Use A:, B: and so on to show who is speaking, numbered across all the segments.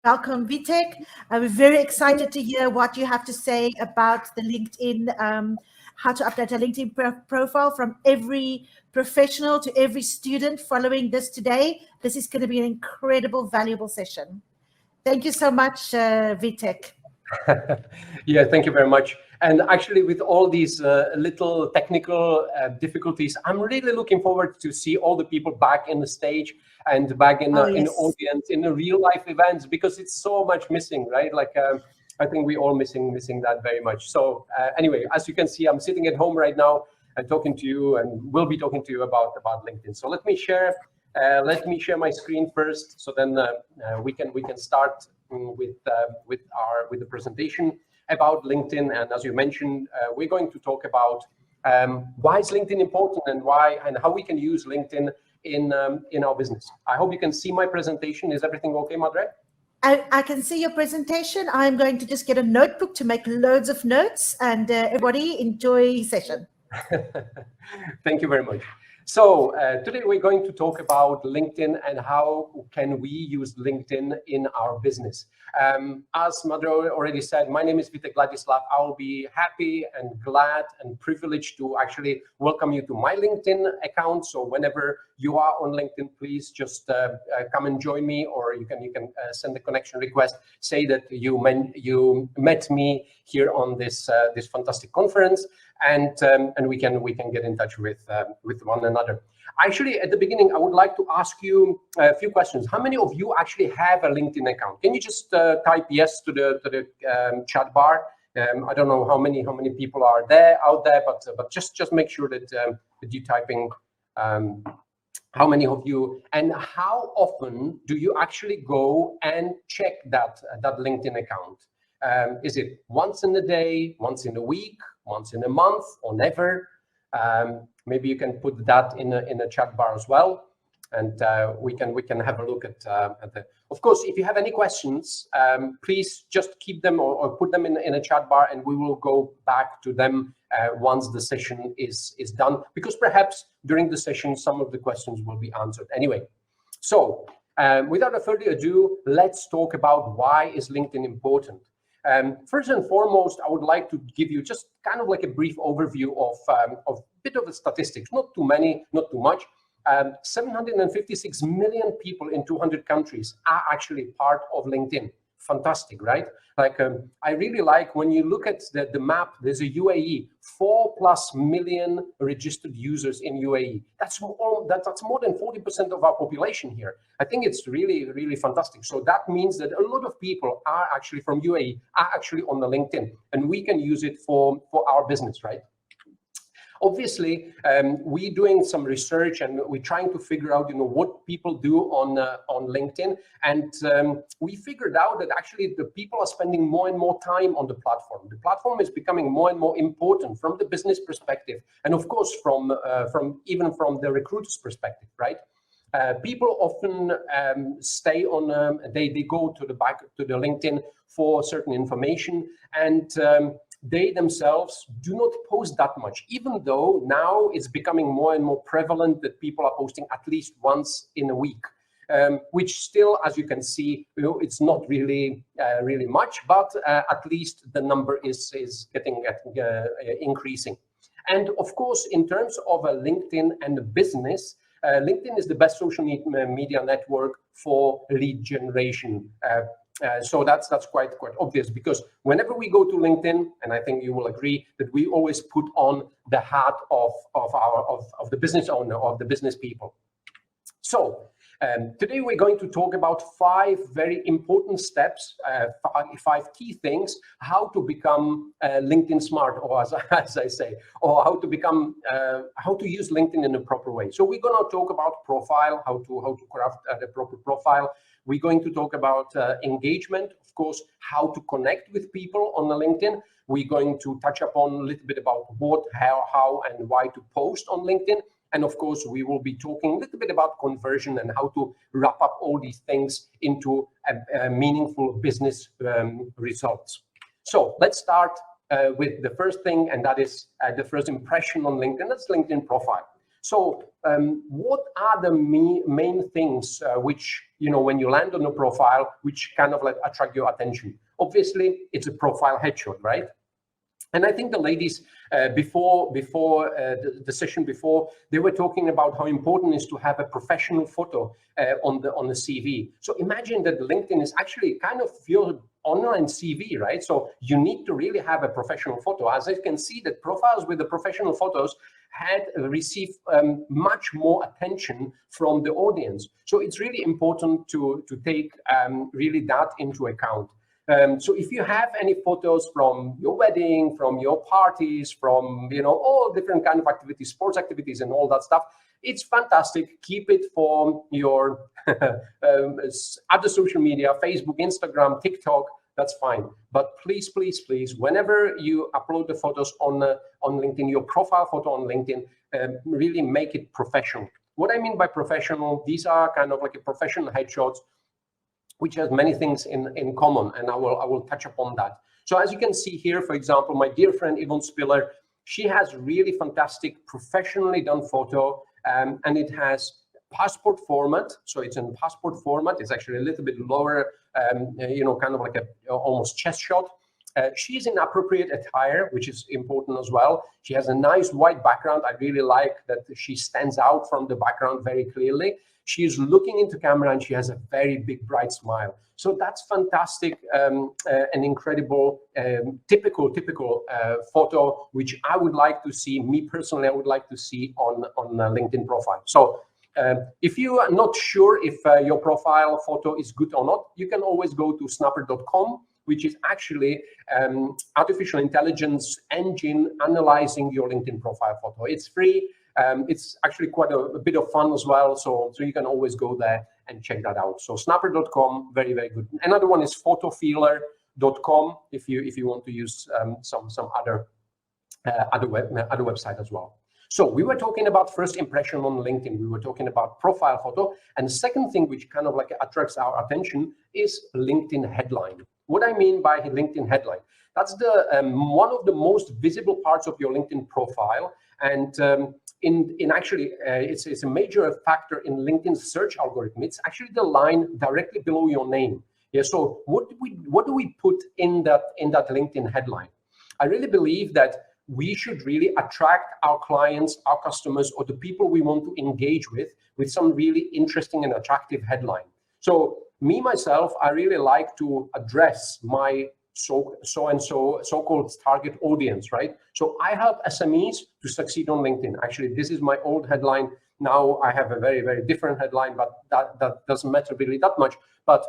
A: Welcome, Vietek. I'm very excited to hear what you have to say about the LinkedIn, how to update a LinkedIn profile from every professional to every student following this today. This is going to be an incredible, valuable session. Thank you so much, Vietek.
B: Yeah, thank you very much. And actually, with all these little technical difficulties, I'm really looking forward to see all the people back in the stage and back in in the audience, in the real life events, because it's so much missing, right? Like I think we all missing that very much. So anyway, as you can see, I'm sitting at home right now and talking to you, and we'll be talking to you about LinkedIn. So let me share my screen first, so then we can start with the presentation about LinkedIn. And as you mentioned, we're going to talk about why is LinkedIn important and how we can use LinkedIn in our business. I hope you can see my presentation. Is everything okay, Madre?
A: I can see your presentation. I'm going to just get a notebook to make loads of notes, and everybody enjoy session.
B: Thank you very much. So today we're going to talk about LinkedIn and how can we use LinkedIn in our business. As Madre already said, my name is Vietek Ladislaav. I'll be happy and glad and privileged to actually welcome you to my LinkedIn account. So whenever you are on LinkedIn, please just come and join me, or you can send a connection request. Say that you met me here on this this fantastic conference, and we can get in touch with one another. Actually, at the beginning, I would like to ask you a few questions. How many of you actually have a LinkedIn account? Can you just type yes to the chat bar? I don't know how many people are out there, but just make sure that that you're typing. How many of you, and how often do you actually go and check that LinkedIn account? Is it once in a day, once in a week, once in a month, or never? Maybe you can put that in a chat bar as well, and we can have a look at the. Of course, if you have any questions, please just keep them or put them in a chat bar, and we will go back to them once the session is done. Because perhaps during the session, some of the questions will be answered anyway. So, without further ado, let's talk about why is LinkedIn important. First and foremost, I would like to give you just kind of like a brief overview of a bit of the statistics. Not too many, not too much. 756 million people in 200 countries are actually part of LinkedIn. Fantastic, right? Like I really like when you look at the map. There's a UAE, 4+ million registered users in UAE. That's more than 40% of our population here. I think it's really fantastic. So that means that a lot of people are actually from UAE are actually on the LinkedIn, and we can use it for our business, right? Obviously, we're doing some research and we're trying to figure out, what people do on LinkedIn, and we figured out that actually the people are spending more and more time on the platform. The platform is becoming more and more important from the business perspective, and of course from even from the recruiter's perspective, right? People often stay on. They go to the LinkedIn for certain information, and they themselves do not post that much, even though now it's becoming more and more prevalent that people are posting at least once in a week, which still, as you can see, it's not really much, but at least the number is getting increasing. And of course, in terms of a LinkedIn and a business, LinkedIn is the best social media network for lead generation. So that's quite obvious, because whenever we go to LinkedIn, and I think you will agree that we always put on the hat of the business owner, of the business people. So today we're going to talk about 5 very important steps, 5 key things, how to become LinkedIn smart, or as I say, or how to use LinkedIn in a proper way. So we're going to talk about profile, how to craft the proper profile. We're going to talk about engagement, of course, how to connect with people on the LinkedIn. We're going to touch upon a little bit about what, how, and why to post on LinkedIn. And of course, we will be talking a little bit about conversion and how to wrap up all these things into a meaningful business results. So let's start with the first thing, and that is the first impression on LinkedIn. That's LinkedIn profile. So what are the main things which, when you land on a profile, which kind of like attract your attention? Obviously, it's a profile headshot, right? And I think the ladies before the session before, they were talking about how important it is to have a professional photo on the CV. So imagine that LinkedIn is actually kind of your online CV, right? So you need to really have a professional photo. As I can see, that profiles with the professional photos had received much more attention from the audience. So it's really important to take really that into account. So if you have any photos from your wedding, from your parties, from all different kind of activities, sports activities and all that stuff, it's fantastic. Keep it for your other social media, Facebook, Instagram, TikTok, that's fine. But please, please, please, whenever you upload the photos on LinkedIn, your profile photo on LinkedIn, really make it professional. What I mean by professional, these are kind of like a professional headshots, which has many things in common, and I will touch upon that. So as you can see here, for example, my dear friend Yvonne Spiller, she has really fantastic, professionally done photo, and it has passport format. So it's in passport format. It's actually a little bit lower, kind of like a almost chest shot. She's in appropriate attire, which is important as well. She has a nice white background. I really like that she stands out from the background very clearly. She's looking into camera and she has a very big, bright smile. So that's fantastic, an incredible, typical photo, which I would like to see, me personally, I would like to see on a LinkedIn profile. So if you are not sure if your profile photo is good or not, you can always go to snapper.com, which is actually artificial intelligence engine analyzing your LinkedIn profile photo. It's free. It's actually quite a bit of fun as well. So you can always go there and check that out. So snapper.com, very, very good. Another one is photofeeler.com if you want to use some other website as well. So we were talking about first impression on LinkedIn. We were talking about profile photo. And the second thing which kind of like attracts our attention is LinkedIn headline. What I mean by LinkedIn headline, that's the one of the most visible parts of your LinkedIn profile. And it's a major factor in LinkedIn's search algorithm. It's actually the line directly below your name. Yeah. So what do we put in that LinkedIn headline? I really believe that we should really attract our clients, our customers, or the people we want to engage with some really interesting and attractive headline. So me, myself, I really like to address my so-called target audience, right? So I help SMEs to succeed on LinkedIn. Actually, this is my old headline. Now I have a very, very different headline, but that doesn't matter really that much. But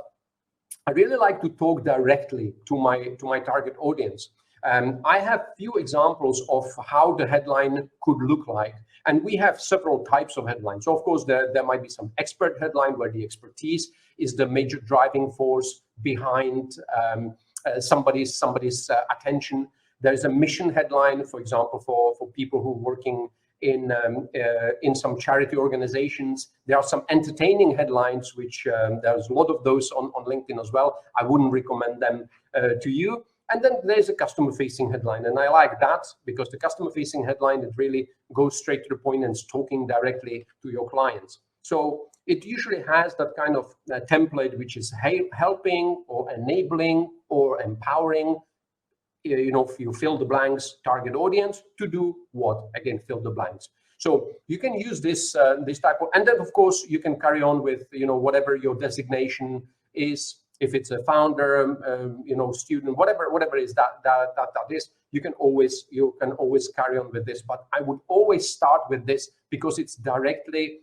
B: I really like to talk directly to my target audience. I have few examples of how the headline could look like. And we have several types of headlines. So of course, there might be some expert headline where the expertise is the major driving force behind somebody's attention. There's a mission headline, for example, for people who are working in some charity organizations. There are some entertaining headlines, which there's a lot of those on LinkedIn as well. I wouldn't recommend them to you. And then there's a customer-facing headline, and I like that because the customer-facing headline, it really goes straight to the point and is talking directly to your clients. So it usually has that kind of template, which is helping or enabling or empowering, if you fill the blanks, target audience to do what? Again, fill the blanks. So you can use this type of, and then of course you can carry on with whatever your designation is. If it's a founder, student, whatever is that is, you can always carry on with this. But I would always start with this because it's directly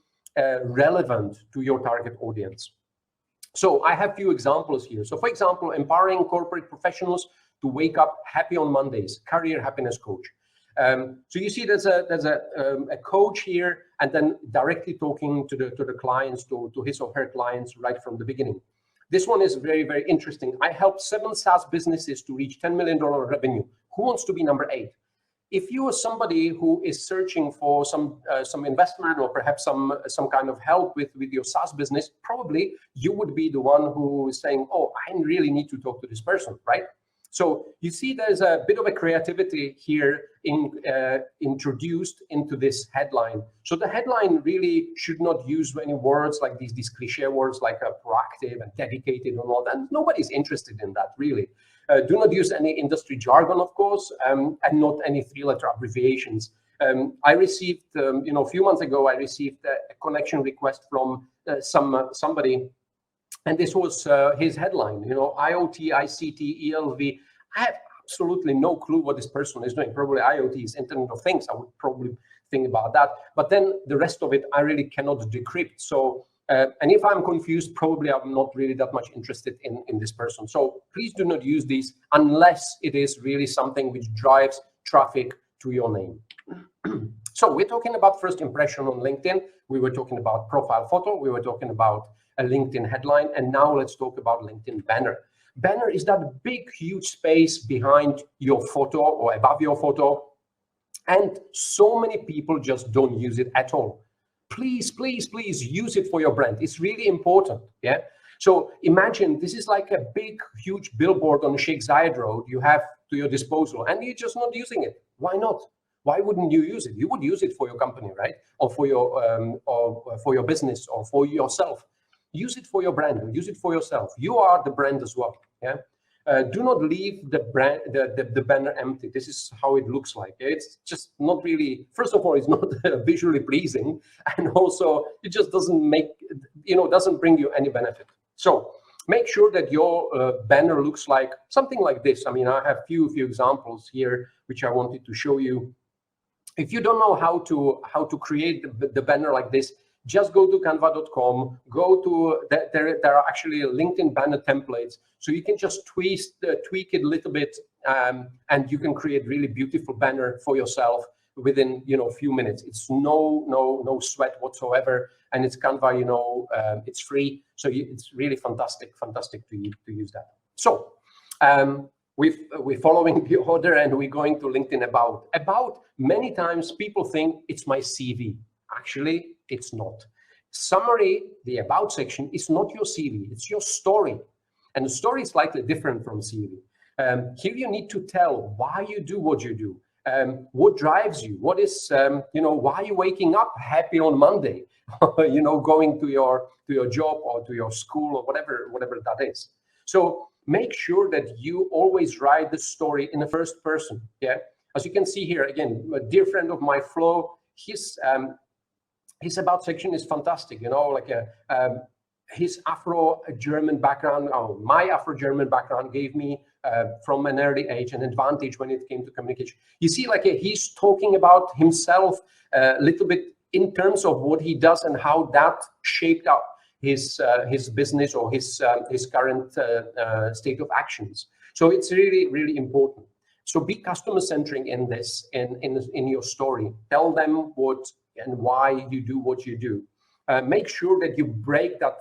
B: relevant to your target audience. So I have few examples here. So for example, empowering corporate professionals to wake up happy on Mondays, career happiness coach. So you see there's a coach here, and then directly talking to the clients, to his or her clients right from the beginning. This one is very, very interesting. I helped 7 SaaS businesses to reach $10 million revenue. Who wants to be number 8? If you are somebody who is searching for some investment or perhaps some kind of help with your SaaS business, probably you would be the one who is saying, oh, I really need to talk to this person, right? So you see there's a bit of a creativity here introduced into this headline. So the headline really should not use any words like these cliche words like proactive and dedicated and all that. Nobody's interested in that, really. Do not use any industry jargon, of course, and not any three-letter abbreviations. I received, a few months ago, I received a connection request from somebody, and this was his headline, IoT, ICT, ELV. I have absolutely no clue what this person is doing. Probably IoT is Internet of Things. I would probably think about that. But then the rest of it, I really cannot decrypt. So, and if I'm confused, probably I'm not really that much interested in this person. So please do not use these unless it is really something which drives traffic to your name. So we're talking about first impression on LinkedIn. We were talking about profile photo. We were talking about a LinkedIn headline. And now let's talk about LinkedIn banner. Banner is that big, huge space behind your photo or above your photo. And so many people just don't use it at all. Please, please, please use it for your brand. It's really important. Yeah. So imagine this is like a big, huge billboard on Sheikh Zayed Road you have to your disposal and you're just not using it. Why not? Why wouldn't you use it? You would use it for your company, right? Or for your business or for yourself. Use it for your brand. Use it for yourself. You are the brand as well. Yeah. Do not leave the brand, the banner empty. This is how it looks like. It's just not really. First of all, it's not visually pleasing, and also it just doesn't make, doesn't bring you any benefit. So make sure that your banner looks like something like this. I mean, I have few examples here which I wanted to show you. If you don't know how to create the banner like this, just go to canva.com, go to, there are actually LinkedIn banner templates. So you can just tweak it a little bit and you can create really beautiful banner for yourself within, a few minutes. It's no sweat whatsoever. And it's Canva, it's free. So it's really fantastic to use that. So we're following the order and we're going to LinkedIn About. About, many times people think it's my CV. Actually, it's not. Summary, the About section, is not your CV, it's your story. And the story is slightly different from CV. Here you need to tell why you do what you do, what drives you, what is, why are you waking up happy on Monday, going to your job or to your school or whatever that is. So make sure that you always write the story in the first person. Yeah, as you can see here, again, a dear friend of mine, Flo, his About section is fantastic, his Afro-German background, my Afro-German background gave me from an early age an advantage when it came to communication. You see, he's talking about himself a little bit in terms of what he does and how that shaped up his business or his current state of actions. So it's really, really important. So be customer-centric in this, in your story. Tell them what and why you do what you do. Make sure that you break that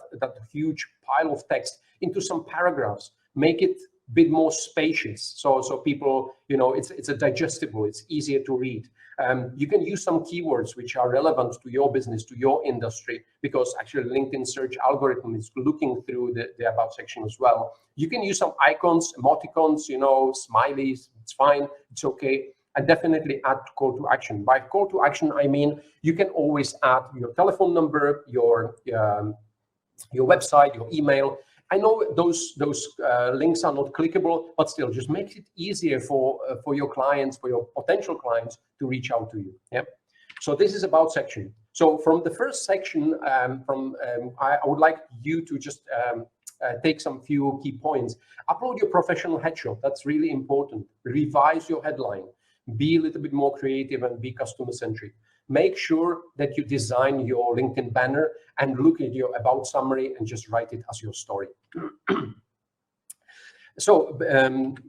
B: huge pile of text into some paragraphs. Make it a bit more spacious, so people, it's a digestible, it's easier to read. You can use some keywords which are relevant to your business, to your industry, because actually LinkedIn search algorithm is looking through the About section as well. You can use some icons, emoticons, smileys, it's fine, it's okay. And definitely add call to action. By call to action, I mean you can always add your telephone number, your website, your email. I know those links are not clickable, but still, just makes it easier for your clients, for your potential clients, to reach out to you. Yeah. So this is About section. So from the first section, I would like you to just take some few key points. Upload your professional headshot. That's really important. Revise your headline. Be a little bit more creative and be customer-centric. Make sure that you design your LinkedIn banner and look at your About summary and just write it as your story. So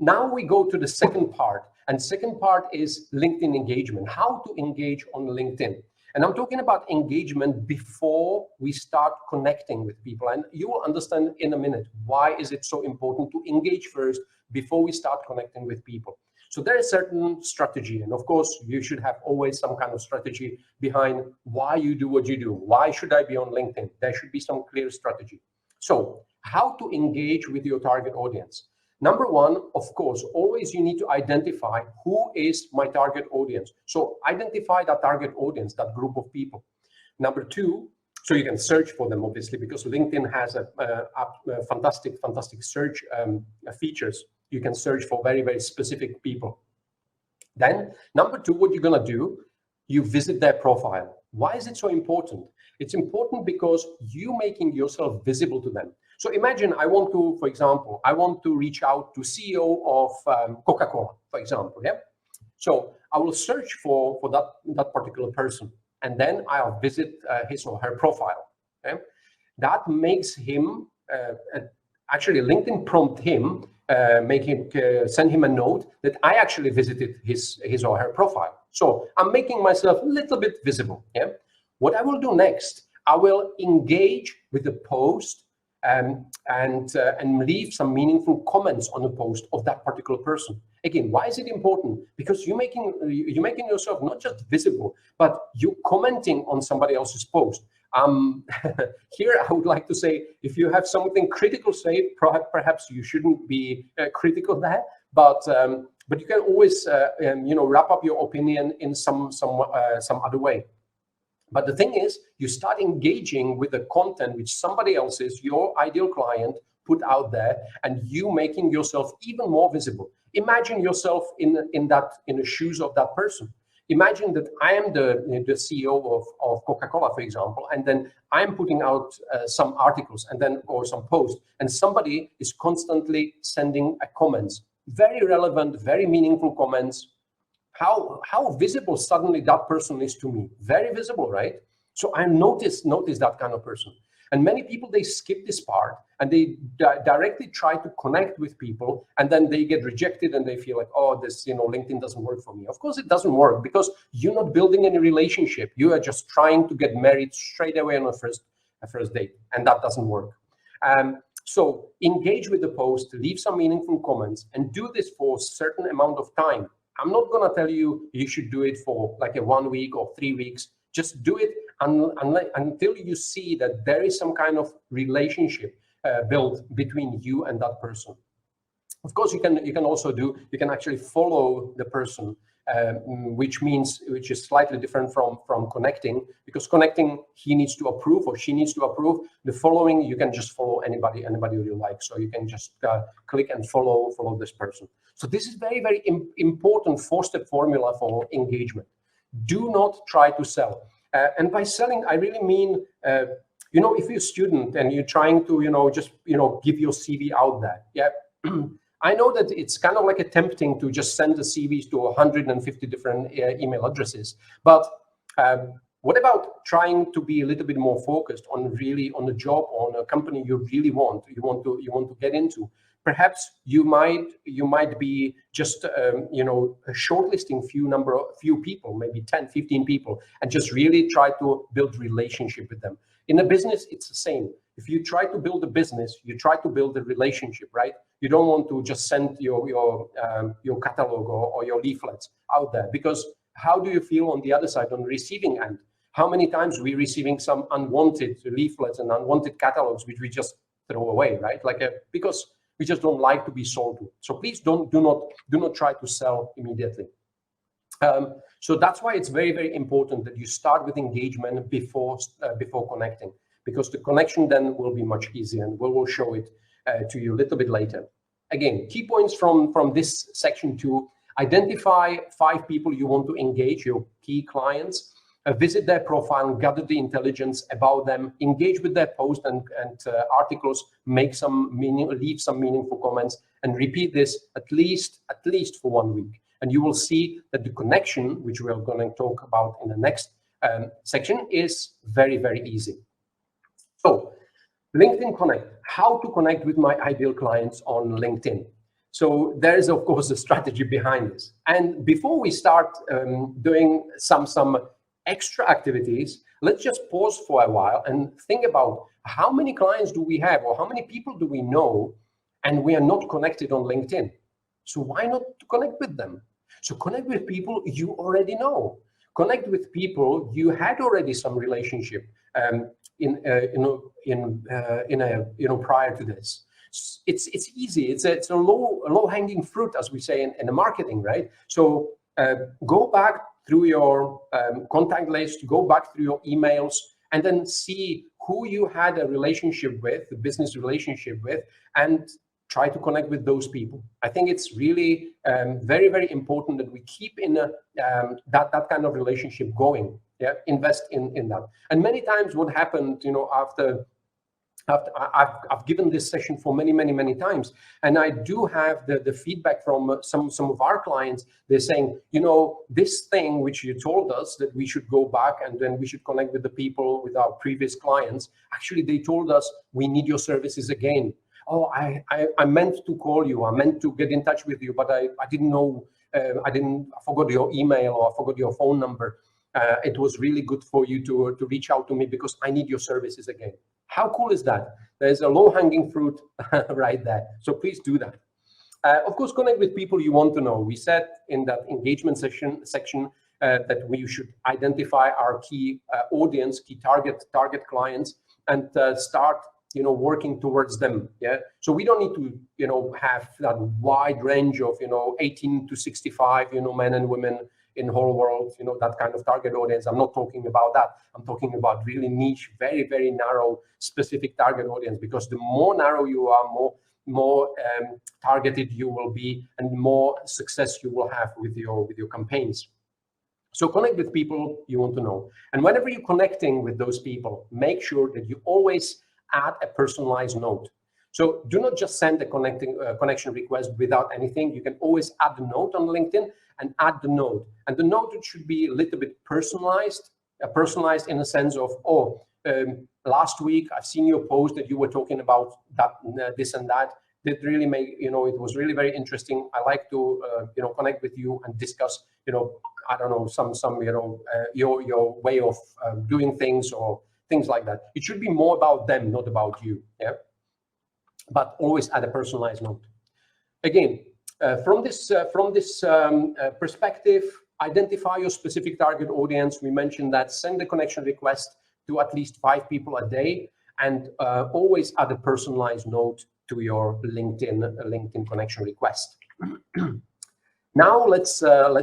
B: now we go to the second part. And second part is LinkedIn engagement, how to engage on LinkedIn. And I'm talking about engagement before we start connecting with people. And you will understand in a minute why is it so important to engage first before we start connecting with people. So there is certain strategy, and of course you should have always some kind of strategy behind why you do what you do. Why should I be on LinkedIn? There should be some clear strategy. So how to engage with your target audience? Number one, of course, always you need to identify who is my target audience. So identify that target audience, that group of people. Number two, so you can search for them, obviously, because LinkedIn has a fantastic search features. You can search for very, very specific people. Then, number two, what you're going to do, you visit their profile. Why is it so important? It's important because you making yourself visible to them. So imagine I want to, for example, I want to reach out to CEO of Coca-Cola, for example. Yeah. So I will search for that particular person, and then I'll visit his or her profile. Okay? That makes him actually LinkedIn prompt him, send him a note that I actually visited his or her profile. So I'm making myself a little bit visible. Yeah. What I will do next, I will engage with the post and leave some meaningful comments on the post of that particular person. Again, why is it important? Because you're making yourself not just visible, but you're commenting on somebody else's post. Here I would like to say, if you have something critical to say, perhaps you shouldn't be critical there, but you can always wrap up your opinion in some other way. But the thing is, you start engaging with the content which somebody else's, your ideal client, put out there, and you making yourself even more visible. Imagine yourself in the shoes of that person. Imagine that I am the CEO of Coca-Cola, for example, and then I'm putting out some articles or some posts, and somebody is constantly sending comments, very relevant, very meaningful comments. How visible suddenly that person is to me? Very visible, right? So I notice that kind of person. And many people, they skip this part and they directly try to connect with people, and then they get rejected and they feel like, oh, this, LinkedIn doesn't work for me. Of course, it doesn't work because you're not building any relationship. You are just trying to get married straight away on a first date, and that doesn't work. So engage with the post, leave some meaningful comments, and do this for a certain amount of time. I'm not going to tell you should do it for like 1 week or 3 weeks. Just do it until you see that there is some kind of relationship built between you and that person. Of course, you can actually follow the person, which is slightly different from connecting, because connecting, he needs to approve or she needs to approve. The following, you can just follow anybody you like. So you can just click and follow this person. So this is very, very important 4-step formula for engagement. Do not try to sell. And by selling, I really mean, if you're a student and you're trying to, just give your CV out there. Yeah. I know that it's kind of like tempting to just send the CVs to 150 different email addresses, but what about trying to be a little bit more focused on the job, on a company you really want to get into? Perhaps you might be just shortlisting few people, maybe 10, 15 people, and just really try to build relationship with them. In a business, it's the same. If you try to build a business, you try to build a relationship, right? You don't want to just send your catalog or your leaflets out there, because how do you feel on the other side, on the receiving end? How many times we're receiving some unwanted leaflets and unwanted catalogs which we just throw away, right? Because we just don't like to be sold to. So please do not try to sell immediately. So that's why it's very, very important that you start with engagement before connecting, because the connection then will be much easier, and we will show it to you a little bit later. Again, key points from this section 2: identify 5 people you want to engage, your key clients. Visit their profile, gather the intelligence about them, engage with their posts and articles, leave some meaningful comments, and repeat this at least for 1 week. And you will see that the connection, which we are going to talk about in the next section, is very, very easy. So LinkedIn Connect, how to connect with my ideal clients on LinkedIn. So there is, of course, a strategy behind this. And before we start doing some extra activities, let's just pause for a while and think about how many clients do we have, or how many people do we know, and we are not connected on LinkedIn. So why not connect with them? So connect with people you already know. Connect with people you had already some relationship prior to this. It's easy. It's a low hanging fruit, as we say in the marketing, right? So go back through your contact list, go back through your emails, and then see who you had a relationship with, the business relationship with, and try to connect with those people. I think it's really very, very important that we keep in that kind of relationship going. Yeah, invest in that. And many times, what happened, after I've given this session for many times, and I do have the feedback from some of our clients. They're saying, this thing which you told us that we should go back and then we should connect with the people, with our previous clients. Actually, they told us we need your services again. Oh, I meant to call you. I meant to get in touch with you, but I didn't know. I forgot your email, or I forgot your phone number. It was really good for you to reach out to me because I need your services again. How cool is that? There's a low-hanging fruit right there. So please do that. Of course, connect with people you want to know. We said in that engagement section that we should identify our key audience, key target clients, and start working towards them. Yeah. So we don't need to have that wide range of 18 to 65 men and women in the whole world, that kind of target audience. I'm not talking about that. I'm talking about really niche, very, very narrow, specific target audience, because the more narrow you are, more targeted you will be, and more success you will have with your campaigns. So connect with people you want to know. And whenever you're connecting with those people, make sure that you always add a personalized note. So do not just send a connection request without anything. You can always add the note on LinkedIn and add the note. And the note should be a little bit personalized in the sense of, last week I've seen your post that you were talking about that, this and that. That really made, it was really very interesting. I like to, connect with you and discuss, I don't know, some your way of doing things or things like that. It should be more about them, not about you. Yeah. But always add a personalized note. Again, from this perspective, identify your specific target audience. We mentioned that. Send a connection request to at least 5 people a day, and always add a personalized note to your LinkedIn connection request. Now let's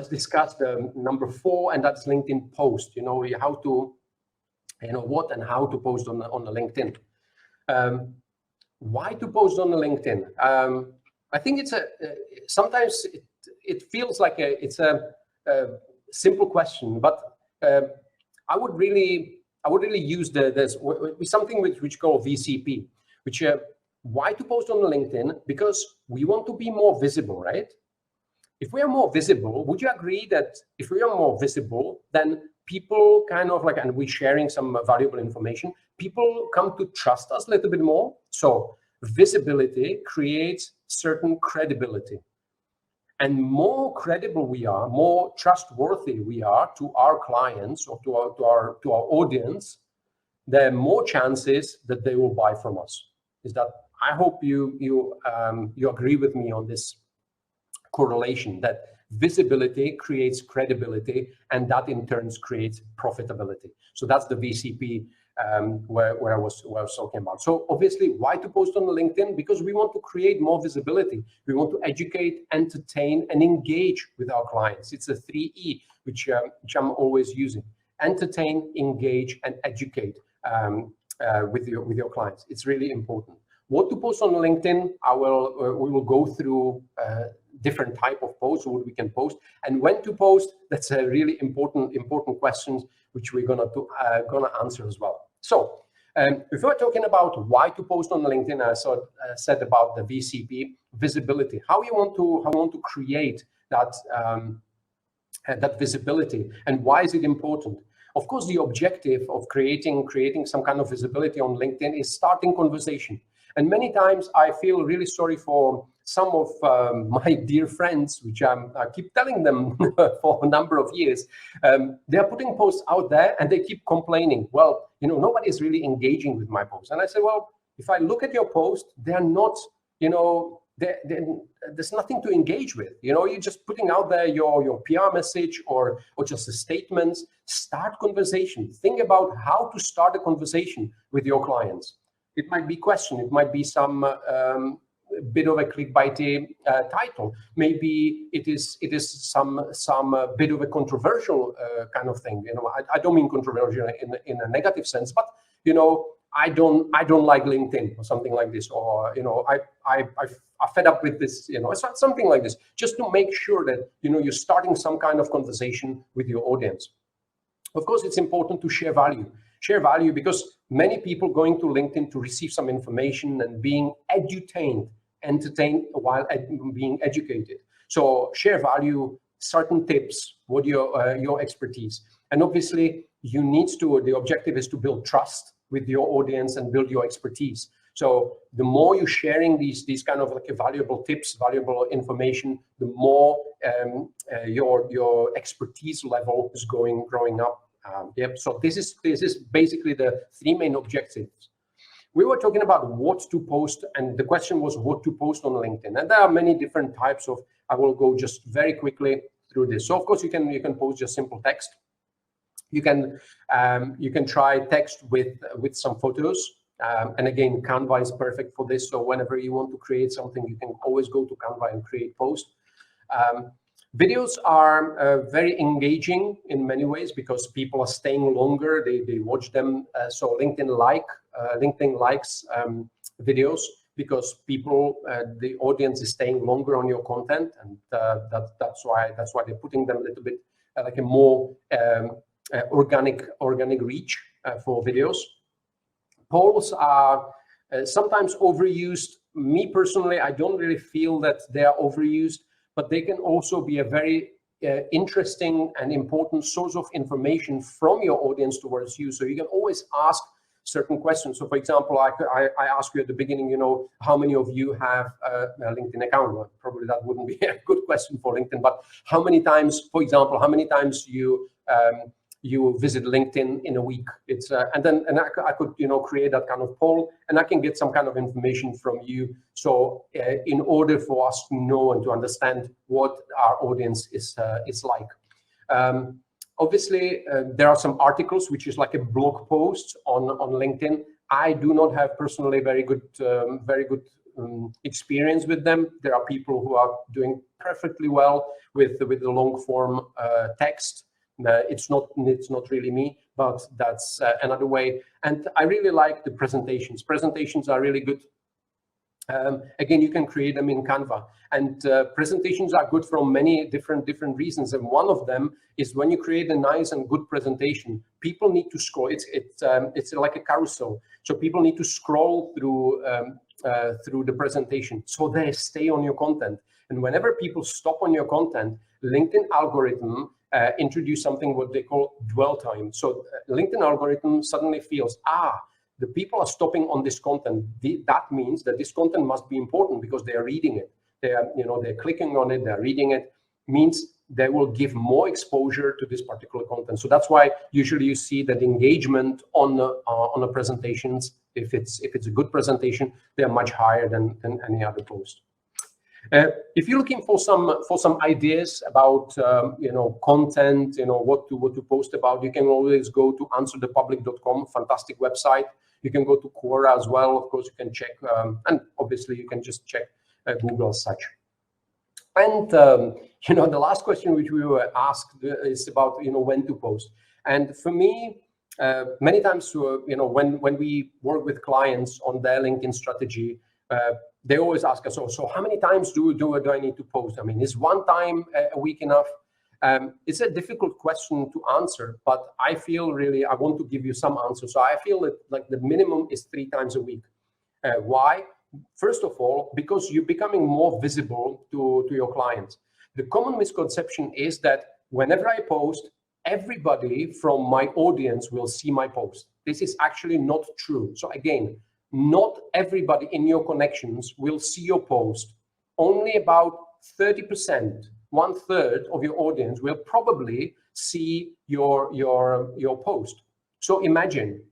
B: discuss the number 4, and that's LinkedIn post. How to, what and how to post on the LinkedIn. Why to post on the LinkedIn? I think it's sometimes it feels like it's a simple question, but I would really use something which called VCP, which why to post on the LinkedIn? Because we want to be more visible, right? If we are more visible, would you agree that if we are more visible, then people kind of like, and we're sharing some valuable information, people come to trust us a little bit more. So visibility creates certain credibility. And more credible we are, more trustworthy we are to our clients or to our audience, the more chances that they will buy from us. Is that, I hope you agree with me on this correlation, that visibility creates credibility, and that in turn creates profitability. So that's the VCP where I was talking about. So obviously, why to post on LinkedIn? Because we want to create more visibility. We want to educate, entertain, and engage with our clients. It's a 3E, which I'm always using: entertain, engage, and educate with your clients. It's really important. What to post on LinkedIn? We will go through different type of posts, what we can post, and when to post. That's a really important questions which we're gonna answer as well. So if we're talking about why to post on LinkedIn, I said about the VCP, visibility. How you want to create that that visibility, and why is it important? Of course, the objective of creating some kind of visibility on LinkedIn is starting conversation. And many times I feel really sorry for some of my dear friends, which I keep telling them for a number of years. They're putting posts out there and they keep complaining. Well, nobody is really engaging with my posts. And I say, well, if I look at your post, they're not, there's nothing to engage with. You're just putting out there your PR message or just a statement. Start conversation. Think about how to start a conversation with your clients. It might be question. It might be some bit of a clickbaity title. Maybe it is some bit of a controversial kind of thing. You know, I don't mean controversial in a negative sense, but you know, I don't like LinkedIn or something like this, or you know, I fed up with this, you know, something like this, just to make sure that, you know, you're starting some kind of conversation with your audience. Of course, it's important to share value because many people going to LinkedIn to receive some information and being entertained while being educated. So share value, certain tips, what your expertise, and obviously you need to. The objective is to build trust with your audience and build your expertise. So the more you're sharing these kind of like valuable tips, valuable information, the more your expertise level is growing up. Yep. So this is basically the three main objectives. We were talking about what to post, and the question was what to post on LinkedIn. And there are many different types of. I will go just very quickly through this. So of course you can post just simple text. You can try text with some photos. And again, Canva is perfect for this. So whenever you want to create something, you can always go to Canva and create post. Videos are very engaging in many ways because people are staying longer. They watch them. So LinkedIn likes videos because people, the audience is staying longer on your content, and that's why they're putting them a little bit like a more organic reach for videos. Polls are sometimes overused. Me personally, I don't really feel that they are overused, but they can also be a very interesting and important source of information from your audience towards you. So you can always ask certain questions. So for example, I ask you at the beginning, you know, how many of you have a LinkedIn account? Well, probably that wouldn't be a good question for LinkedIn, but how many times, for example, how many times you visit LinkedIn in a week? It's and I could, you know, create that kind of poll, and I can get some kind of information from you. So in order for us to know and to understand what our audience is like. Obviously, there are some articles, which is like a blog post on LinkedIn. I do not have personally very good experience with them. There are people who are doing perfectly well with the long form text. It's not really me, but that's another way. And I really like the presentations. Presentations are really good. Again, you can create them in Canva, and presentations are good for many different reasons. And one of them is when you create a nice and good presentation, people need to scroll. It's like a carousel, so people need to scroll through the presentation, so they stay on your content. And whenever people stop on your content, LinkedIn algorithm introduce something what they call dwell time. So LinkedIn algorithm suddenly feels, the people are stopping on this content. That means that this content must be important because they are reading it. They're clicking on it, they're reading it. Means they will give more exposure to this particular content. So that's why usually you see that engagement on the presentations, if it's a good presentation, they are much higher than any other post. If you're looking for some ideas about content, what to post about, you can always go to answerthepublic.com, fantastic website. You can go to Quora as well. Of course, you can check, and obviously you can just check Google as such. And the last question which we were asked is about when to post. And for me, many times when we work with clients on their LinkedIn strategy, they always ask us, so how many times do I need to post? I mean, is one time a week enough? It's a difficult question to answer, but I feel really I want to give you some answers. So I feel that like the minimum is 3 times a week. Why? First of all, because you're becoming more visible to your clients. The common misconception is that whenever I post, everybody from my audience will see my post. This is actually not true. So again, not everybody in your connections will see your post. Only about 30%, 1/3 of your audience will probably see your post. So imagine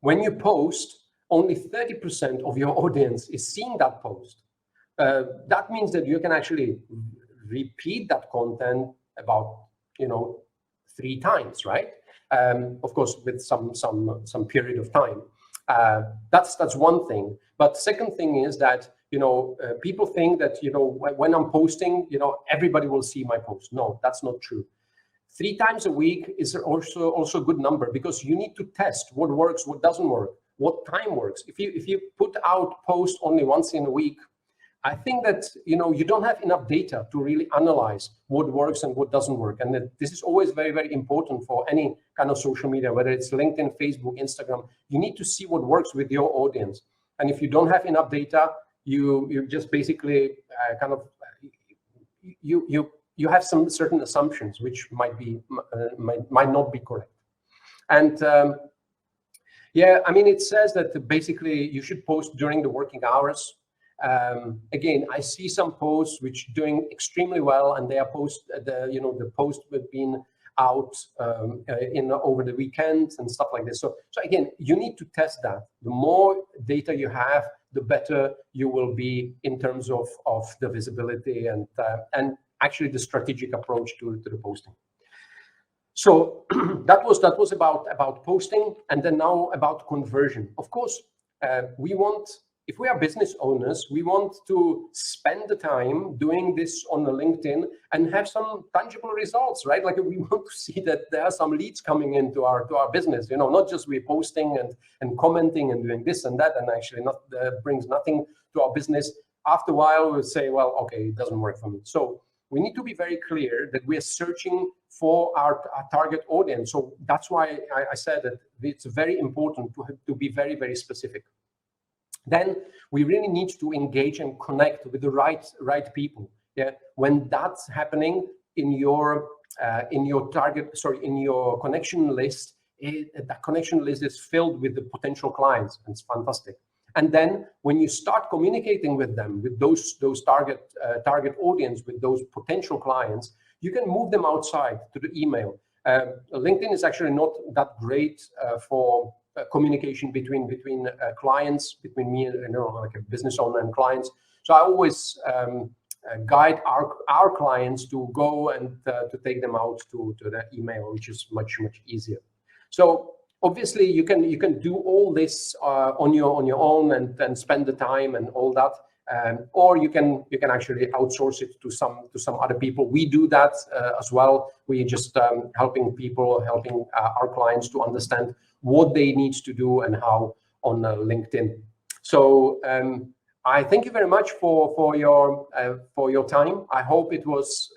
B: when you post, only 30% of your audience is seeing that post. That means that you can actually repeat that content about 3 times, right? Of course, with some period of time. That's one thing. But second thing is that, people think that, when I'm posting, everybody will see my post. No, that's not true. 3 times a week is also a good number, because you need to test what works, what doesn't work, what time works. If you put out posts only once in a week, I think that, you don't have enough data to really analyze what works and what doesn't work. And this is always very, very important for any kind of social media, whether it's LinkedIn, Facebook, Instagram. You need to see what works with your audience. And if you don't have enough data, you just basically you have some certain assumptions which might not be correct. And it says that basically you should post during the working hours. Again, I see some posts which are doing extremely well, and they are the post have been out over the weekend and stuff like this. So again, you need to test that. The more data you have, the better you will be in terms of the visibility and actually the strategic approach to the posting. So that was about posting, and then now about conversion. Of course, if we are business owners, we want to spend the time doing this on the LinkedIn and have some tangible results, right? Like, we want to see that there are some leads coming into our business, not just we're posting and commenting and doing this and that, and actually brings nothing to our business. After a while, we'll say, well, okay, it doesn't work for me. So we need to be very clear that we're searching for our target audience. So that's why I said that it's very important to be very, very specific. Then we really need to engage and connect with the right people. Yeah, when that's happening in your connection list, that connection list is filled with the potential clients, and it's fantastic. And then when you start communicating with them, with those target audience, with those potential clients, you can move them outside to the email. LinkedIn is actually not that great for communication between clients, between me and like a business owner and clients. So I always guide our clients to go and to take them out to the email, which is much easier. So obviously you can do all this on your own and spend the time and all that, or you can actually outsource it to some other people. We do that as well. We just helping our clients to understand what they need to do and how on LinkedIn. So I thank you very much for your time. I hope it was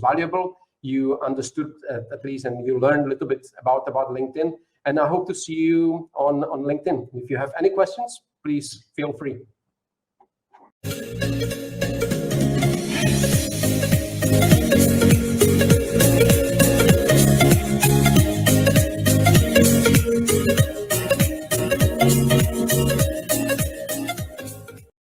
B: valuable. You understood at least, and you learned a little bit about LinkedIn. And I hope to see you on LinkedIn. If you have any questions, please feel free.